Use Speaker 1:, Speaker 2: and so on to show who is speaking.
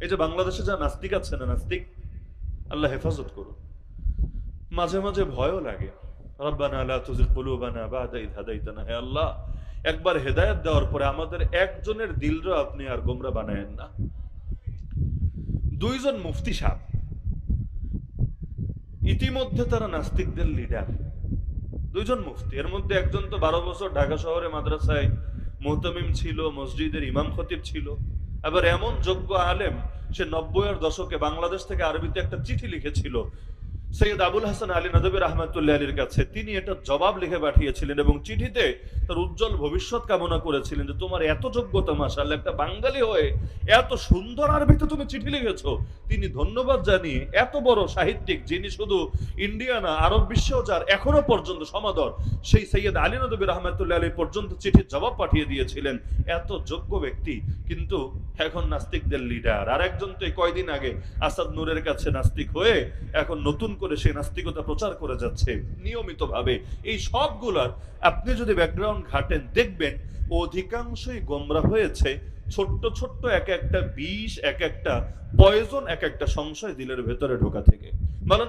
Speaker 1: এই যে বাংলাদেশে যা নাস্তিক আছে না, নাস্তিক, আল্লাহ হেফাজত করুন। মাঝে মাঝে ভয়ও লাগে। রব্বানা লা তুযিগ কুলুবানা বা'দা ইয হাদাইতানা, হে আল্লাহ, একবার হেদায়েত দেওয়ার পরে আমাদের একজনের দিলরা আপনি আর গোমরা বানায়েন না। দুইজন মুফতি সাহেব, ইতিমধ্যে তারা নাস্তিকদের লিডার। দুইজন মুফতি, এর মধ্যে একজন তো 12 বছর ঢাকা শহরে মাদ্রাসায় মুহতামিম ছিল, মসজিদের ইমাম খতিব ছিল। আবার এমন যোগ্য আলেম, সে 90-এর দশকে বাংলাদেশ থেকে আরবিতে একটা চিঠি লিখেছিল সৈয়দ আবুল হাসান আলী নদভী রহমাতুল্লাহ আলীর কাছে। তিনি এটা জবাব লিখে পাঠিয়েছিলেন এবং চিঠিতে তার উজ্জ্বল ভবিষ্যৎ কামনা করেছিলেন যে তোমার এত যোগ্যতা, মাশাআল্লাহ, একটা বাঙালি হয়ে এত সুন্দর আরবিতে তুমি চিঠি লিখেছো। তিনি ধন্যবাদ জানিয়ে, এত বড় সাহিত্যিক যিনি শুধু ইন্ডিয়া না আরব বিশ্বেও যার এখনো পর্যন্ত সমাদর, সেই সৈয়দ আলী নদভী রহমাতুল্লাহ আলী পর্যন্ত চিঠির জবাব পাঠিয়ে দিয়েছিলেন। এত যোগ্য ব্যক্তি, কিন্তু এখন নাস্তিকদের লিডার। আর একজন তো কয়দিন আগে আসাদ নূরের কাছে নাস্তিক হয়ে এখন নতুন করে সেই নাস্তিকতা প্রচার করে যাচ্ছে নিয়মিতভাবে। এই সবগুলার আপনি যদি ব্যাকগ্রাউন্ড ঘাটেন, দেখবেন অধিকাংশই গোমরা হয়েছে ছোট্ট ছোট্ট এক একটা বিষ, এক একটা পয়জন, এক একটা সংশয় দিলের ভেতরে ঢোকা থেকে। বলেন